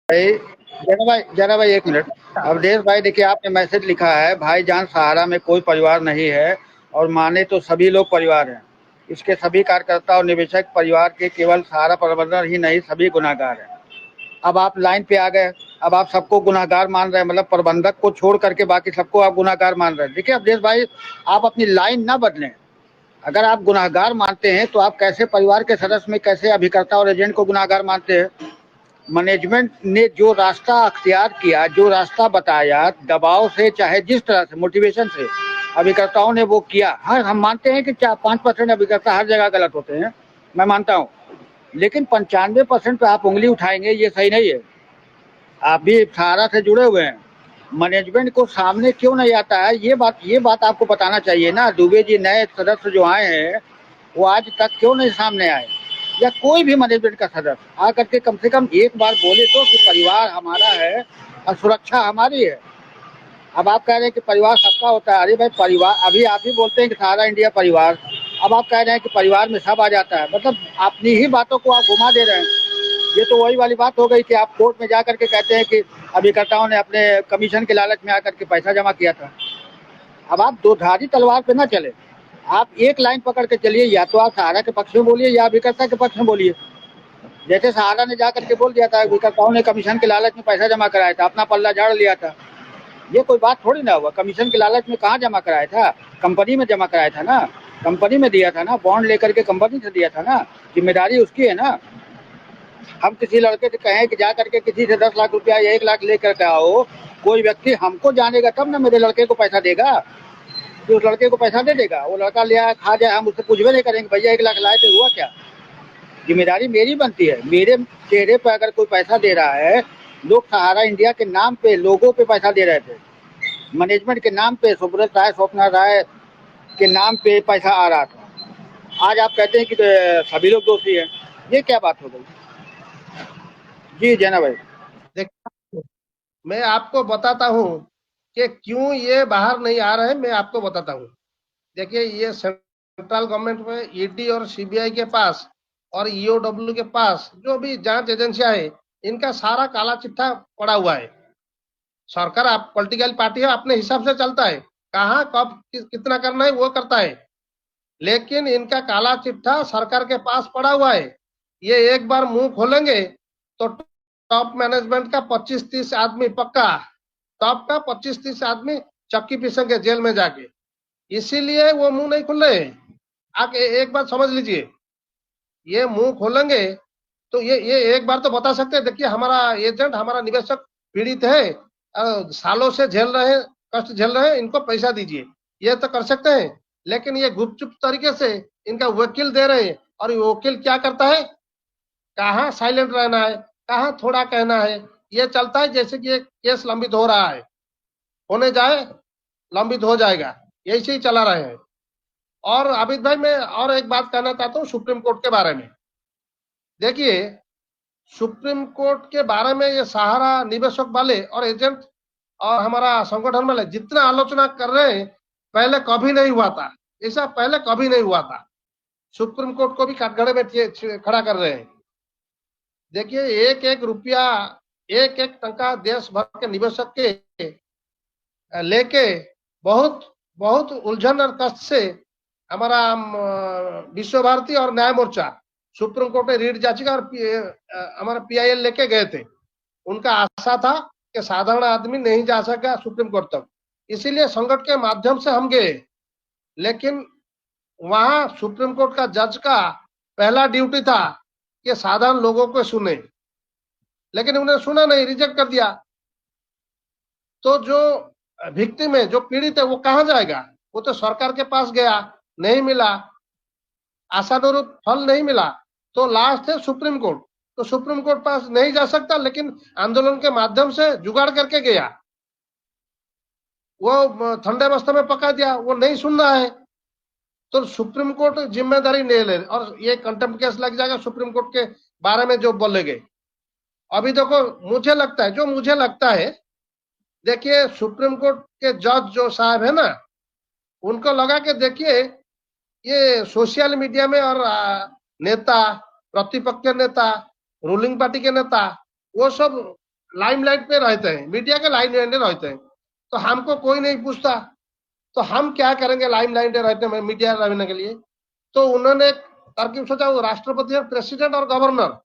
भाई, जरा भाई एक मिनट। अवधेश भाई देखिए, आपने मैसेज लिखा है भाईजान सहारा में कोई परिवार नहीं है और माने तो सभी लोग परिवार हैं। इसके सभी कार्यकर्ता और निवेशक परिवार के केवल सहारा प्रबंधन ही नहीं सभी गुनाहगार हैं। अब आप लाइन पे आ गए। अब आप सबको गुनाहगार मान रहे हैं, मतलब प्रबंधक को छोड़ करके बाकी सबको आप गुनाहगार मान रहे हैं। देखिए अवधेश भाई, आप अपनी लाइन ना बदलें। अगर आप गुनाहगार मानते हैं तो आप कैसे परिवार के सदस्य में कैसे अभिकर्ता और एजेंट को गुनाहगार मानते हैं? मैनेजमेंट ने जो रास्ता अख्तियार किया, जो रास्ता बताया, दबाव से चाहे जिस तरह से मोटिवेशन से अभिकर्ताओं ने वो किया। हाँ, हम मानते हैं कि 5% अभिकर्ता हर जगह गलत होते हैं, मैं मानता हूँ। लेकिन 95% पे आप उंगली उठाएंगे, ये सही नहीं है। आप भी सहारा से जुड़े हुए हैं। मैनेजमेंट को सामने क्यों नहीं आता है, ये बात आपको बताना चाहिए ना। दुबे जी नए सदस्य जो आए हैं, वो आज तक क्यों नहीं सामने आए? या कोई भी मैनेजमेंट का सदस्य आकर के कम से कम एक बार बोले तो कि परिवार हमारा है और सुरक्षा हमारी है। अब आप कह रहे हैं कि परिवार सबका होता है। अरे भाई, परिवार अभी आप ही बोलते हैं कि सारा इंडिया परिवार। अब आप कह रहे हैं कि परिवार में सब आ जाता है, मतलब अपनी ही बातों को आप घुमा दे रहे हैं। ये तो वही वाली बात हो गई कि आप कोर्ट में जा करके कहते हैं कि अभिकर्ताओं ने अपने कमीशन के लालच में आकर के पैसा जमा किया था। अब आप दो धारी तलवार पे ना चले। आप एक लाइन पकड़ के चलिए, या तो आप सहारा के पक्ष में बोलिए या अभिकर्ता के पक्ष में बोलिए। जैसे सहारा ने जा करके बोल दिया था अभिकर्ताओं ने कमीशन के लालच में पैसा जमा कराया था, अपना पल्ला झाड़ लिया था। ये कोई बात थोड़ी ना हुआ। कमीशन के लालच में कहाँ जमा कराया था? कंपनी में जमा कराया था ना। कंपनी में दिया था ना, बॉन्ड लेकर के कंपनी से दिया था ना। जिम्मेदारी उसकी है ना। हम किसी लड़के से कहें कि जा करके किसी से 10 लाख रुपया या 1 लाख लेकर के आओ, कोई व्यक्ति हमको जानेगा तब ना मेरे लड़के को पैसा देगा। कि उस लड़के को पैसा दे देगा, वो लड़का ले आया खा जाए, हम उससे पूछबे नहीं करेंगे भैया 1 लाख लाए थे, हुआ क्या? जिम्मेदारी मेरी बनती है। मेरे चेहरे पर अगर कोई पैसा दे रहा है, लोग सहारा इंडिया के नाम पे लोगों पे पैसा दे रहे थे, मैनेजमेंट के नाम पे, सुब्रत राय स्वप्ना राय के नाम पे पैसा आ रहा था। आज आप कहते हैं कि सभी लोग दोषी हैं। ये क्या बात हो गई? जी जैना भाई। देखिए, मैं आपको बताता हूँ कि क्यों ये बाहर नहीं आ रहे हैं। मैं आपको बताता हूँ। देखिए, ये सेंट्रल गवर्नमेंट में ईडी और सीबीआई के पास और ईओडब्ल्यू के पास जो भी जांच एजेंसियां है, इनका सारा काला चिट्ठा पड़ा हुआ है। सरकार आप पॉलिटिकल पार्टी है, अपने हिसाब से चलता है, कहाँ कब कितना करना है वो करता है। लेकिन इनका काला चिट्ठा सरकार के पास पड़ा हुआ है। ये एक बार मुंह खोलेंगे तो टॉप मैनेजमेंट का 25-30 आदमी पक्का, टॉप का 25-30 आदमी चक्की पीसेंगे जेल में जाके। इसीलिए वो मुंह नहीं खुल रहे। आके एक बात समझ लीजिए, ये मुंह खोलेंगे तो ये एक बार तो बता सकते हैं, देखिए हमारा एजेंट, हमारा निवेशक पीड़ित है, सालों से झेल रहे हैं, कष्ट झेल रहे हैं, इनको पैसा दीजिए। ये तो कर सकते हैं। लेकिन ये गुपचुप तरीके से इनका वकील दे रहे हैं। और ये वकील क्या करता है, कहाँ साइलेंट रहना है, कहाँ थोड़ा कहना है, ये चलता है। जैसे कि ये केस लंबित हो रहा है, होने जाए लंबित हो जाएगा, यही से ही चला रहे हैं। और आबिद भाई, मैं और एक बात कहना चाहता हूँ सुप्रीम कोर्ट के बारे में। देखिए, सुप्रीम कोर्ट के बारे में ये सहारा निवेशक वाले और एजेंट और हमारा संगठन वाले जितना आलोचना कर रहे हैं, पहले कभी नहीं हुआ था। ऐसा पहले कभी नहीं हुआ था। सुप्रीम कोर्ट को भी कटघरे में खड़ा कर रहे हैं। देखिए, एक एक रुपया, एक एक टंका देश भर के निवेशक के लेके बहुत बहुत उलझन और कष्ट से हमारा विश्व भारती और न्याय मोर्चा सुप्रीम कोर्ट में रीट याचिका और हमारा पीआईएल लेके गए थे। उनका आशा था कि साधारण आदमी नहीं जा सका सुप्रीम कोर्ट तक, इसीलिए संकट के माध्यम से हम गए। लेकिन वहां सुप्रीम कोर्ट का जज का पहला ड्यूटी था कि साधारण लोगों को सुने, लेकिन उन्हें सुना नहीं, रिजेक्ट कर दिया। तो जो विक्टिम है, जो पीड़ित है, वो कहां जाएगा? वो तो सरकार के पास गया, नहीं मिला, आशानुरूप फल नहीं मिला, तो लास्ट है सुप्रीम कोर्ट। तो सुप्रीम कोर्ट पास नहीं जा सकता, लेकिन आंदोलन के माध्यम से जुगाड़ करके गया। वो ठंडे मस्ते में पका दिया, वो नहीं सुन रहा है। तो सुप्रीम कोर्ट जिम्मेदारी नहीं ले, और ये कंटेम्प्ट केस लग जाएगा सुप्रीम कोर्ट के बारे में जो बोलेंगे। अभी देखो, मुझे लगता है, जो मुझे लगता है, देखिए सुप्रीम कोर्ट के जज जो साहब है ना, उनको लगा के देखिए, ये सोशल मीडिया में और नेता, प्रतिपक्ष के नेता, रूलिंग पार्टी के नेता, वो सब लाइमलाइट पे रहते हैं, मीडिया के लाइमलाइट में रहते हैं, तो हमको कोई नहीं पूछता, तो हम क्या करेंगे लाइमलाइट में रहते हैं मीडिया रहने के लिए। तो उन्होंने तरकीब सोचा, वो राष्ट्रपति और प्रेसिडेंट और गवर्नर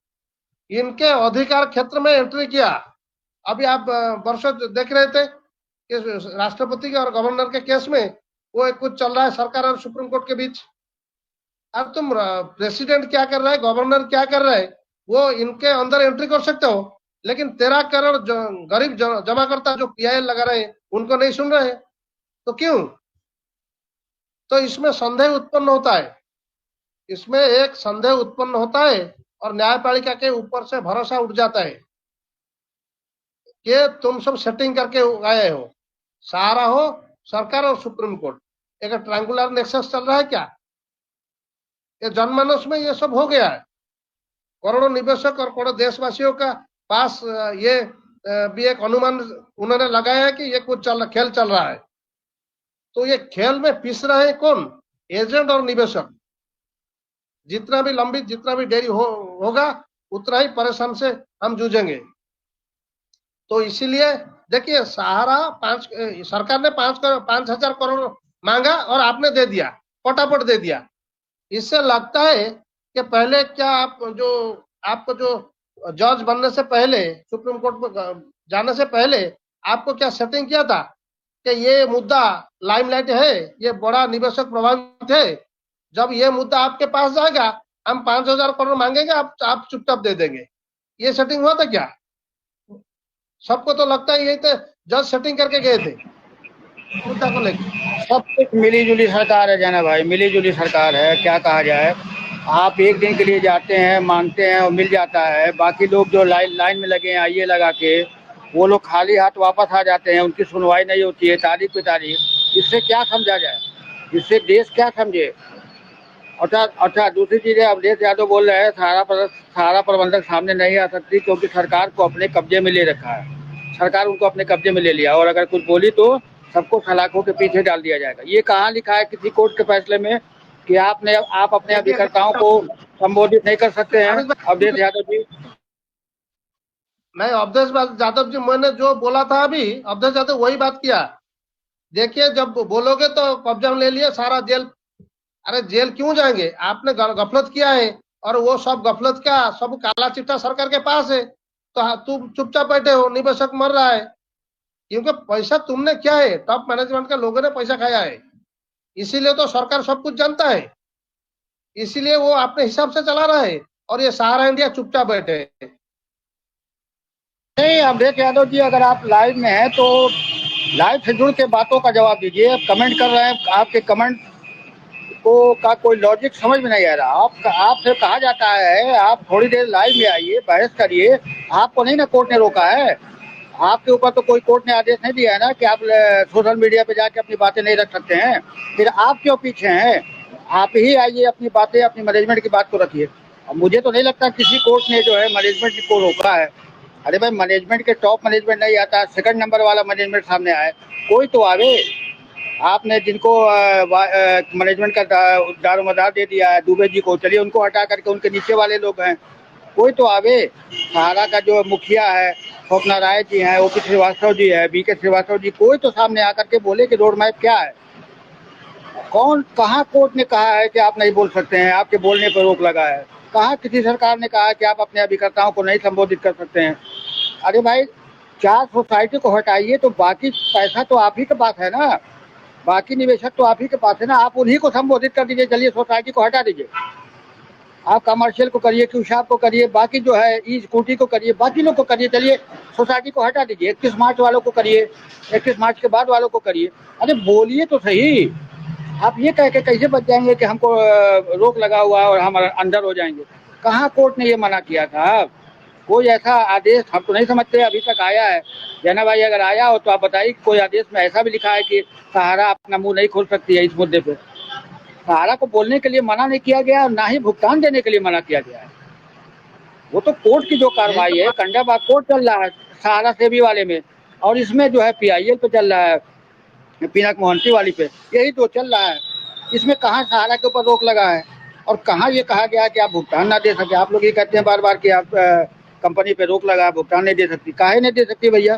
इनके अधिकार क्षेत्र में एंट्री किया। अभी आप वर्षों देख रहे थे कि राष्ट्रपति के और गवर्नर के केस में वो कुछ चल रहा है सरकार और सुप्रीम कोर्ट के बीच। अब तुम प्रेसिडेंट क्या कर रहा है, गवर्नर क्या कर रहा है, वो इनके अंदर एंट्री कर सकते हो, लेकिन 13 करोड़ गरीब जमाकर्ता जो पीआईएल लगा रहे हैं उनको नहीं सुन रहे, तो क्यों? तो इसमें संदेह उत्पन्न होता है, इसमें एक संदेह उत्पन्न होता है और न्यायपालिका के ऊपर से भरोसा उठ जाता है कि तुम सब सेटिंग करके आए हो, सहारा हो सरकार और सुप्रीम कोर्ट, एक ट्रायंगुलर नेक्सस चल रहा है क्या? ये जनमानस में ये सब हो गया है। करोड़ों निवेशक और करोड़ों देशवासियों का पास ये भी एक अनुमान उन्होंने लगाया है कि ये कुछ खेल चल रहा है। तो ये खेल में पिस रहे हैं कौन? एजेंट और निवेशक। जितना भी लंबी, जितना भी देरी होगा उतना ही परेशान से हम जूझेंगे। तो इसीलिए देखिए, सहारा सरकार ने 5,000 करोड़ मांगा और आपने दे दिया, फटाफट दे दिया। इससे लगता है कि पहले क्या आपको जो जज बनने से पहले, सुप्रीम कोर्ट में जाने से पहले आपको क्या सेटिंग किया था कि ये मुद्दा लाइमलाइट है, ये बड़ा निवेशक प्रभावित है, जब ये मुद्दा आपके पास जाएगा हम 5,000 करोड़ मांगेंगे, आप चुपचाप दे देंगे। ये सेटिंग हुआ था क्या? सबको तो लगता है यही तो जज सेटिंग करके गए थे मुद्दा को लेकर। सब कुछ मिली जुली सरकार है जाना भाई, मिली जुली सरकार है, क्या कहा जाए। आप एक दिन के लिए जाते हैं, मांगते हैं और मिल जाता है, बाकी लोग जो लाइन में लगे हैं आइए लगा के, वो लोग खाली हाथ वापस आ जाते हैं, उनकी सुनवाई नहीं होती है, तारीख पे तारीख। इससे क्या समझा जाए, इससे देश क्या समझे। अच्छा दूसरी चीज़ है, अवधेश यादव बोल रहे हैं सहारा प्रबंधक सामने नहीं आ सकती क्योंकि सरकार को अपने कब्जे में ले रखा है, सरकार उनको अपने कब्जे में ले लिया, और अगर कुछ बोली तो सबको सलाखों के पीछे डाल दिया जाएगा। ये कहाँ लिखा है किसी कोर्ट के फैसले में कि आप अपने अभिकर्ताओं को संबोधित नहीं कर सकते हैं? अवधेश यादव जी, नहीं, अवधेश यादव जी, मैंने जो बोला था अभी, अवधेश यादव वही बात किया। देखिए, जब बोलोगे तो कब्जा में ले लिए सारा जेल। अरे जेल क्यों जाएंगे? आपने गफलत किया है और वो सब गफलत का सब काला चिट्ठा सरकार के पास है, तो तुम चुपचाप बैठे हो, निवेशक मर रहा है क्योंकि पैसा तुमने क्या है, टॉप मैनेजमेंट के लोगों ने पैसा खाया है, इसीलिए तो सरकार सब कुछ जानता है, इसीलिए वो अपने हिसाब से चला रहा है और ये सहारा इंडिया चुपचाप बैठे है। नहीं अवधेश यादव जी, अगर आप लाइव में हैं तो लाइव से जुड़ के बातों का जवाब दीजिए। कमेंट कर रहे हैं, आपके कमेंट को का कोई लॉजिक समझ में नहीं आ रहा। आपसे कहा जाता है आप थोड़ी देर लाइव में आइए, बहस करिए। आपको नहीं ना कोर्ट ने रोका है, आपके ऊपर तो कोई कोर्ट ने आदेश नहीं दिया है ना कि आप सोशल मीडिया पे जाके अपनी बातें नहीं रख सकते हैं। फिर आप क्यों पीछे हैं? आप ही आइए, अपनी बातें, अपनी मैनेजमेंट की बात को रखिए। और मुझे तो नहीं लगता किसी कोर्ट ने जो है मैनेजमेंट को रोका है। अरे भाई, मैनेजमेंट के टॉप मैनेजमेंट नहीं आता, सेकंड नंबर वाला मैनेजमेंट सामने आए, कोई तो आवे। आपने जिनको मैनेजमेंट का दारोमदार दे दिया है दुबे जी को, चलिए उनको हटा करके उनके नीचे वाले लोग हैं, कोई तो आवे। सहारा का जो मुखिया है स्वप्ना राय जी हैं, ओपी श्रीवास्तव जी है, बीके श्रीवास्तव जी, कोई तो सामने आकर के बोले कि रोड मैप क्या है। कौन, कहाँ कोर्ट ने कहा है कि आप नहीं बोल सकते हैं, आपके बोलने पर रोक लगा है? कहाँ किसी सरकार ने कहा है कि आप अपने अभिकर्ताओं को नहीं संबोधित कर सकते हैं? अरे भाई, 4 सोसाइटी को हटाइए तो बाकी पैसा तो आप ही के पास है ना, बाकी निवेशक तो आप ही के पास है ना, आप उन्हीं को संबोधित कर दीजिए। चलिए सोसाइटी को हटा दीजिए, आप कमर्शियल को करिए, क्यूशाप को करिए, बाकी जो है ई स्कूटी को करिए, बाकी लोग को करिए। चलिए सोसाइटी को हटा दीजिए, 31 मार्च वालों को करिए, 31 मार्च के बाद वालों को करिए। अरे बोलिए तो सही। आप ये कह के कैसे बच जाएंगे कि हमको रोक लगा हुआ है और हम अंदर हो जाएंगे? कहाँ कोर्ट ने ये मना किया था? कोई ऐसा आदेश हम तो नहीं समझते अभी तक आया है। जैना भाई, अगर आया हो तो आप बताइए कोई आदेश में ऐसा भी लिखा है कि सहारा अपना मुंह नहीं खोल सकती है इस मुद्दे पे। सहारा को बोलने के लिए मना नहीं किया गया और ना ही भुगतान देने के लिए मना किया गया है। वो तो कोर्ट की जो कार्रवाई है, कंडाबाग कोर्ट चल रहा है सहारा सेबी वाले में, और इसमें जो है पीआईएल पे चल रहा है, पिनाक मोहंती वाली पे, यही तो चल रहा है। इसमें कहाँ सहारा के ऊपर रोक लगा है और कहाँ ये कहा गया कि आप भुगतान ना दे सके? आप लोग ये कहते हैं बार बार कि आप कंपनी पे रोक लगा, भुगतान नहीं दे सकती। काहे नहीं दे सकती भैया?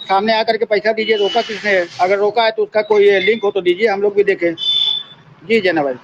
सामने आकर के पैसा दीजिए, रोका किसने है? अगर रोका है तो उसका कोई लिंक हो तो दीजिए, हम लोग भी देखें। जी जना भाई।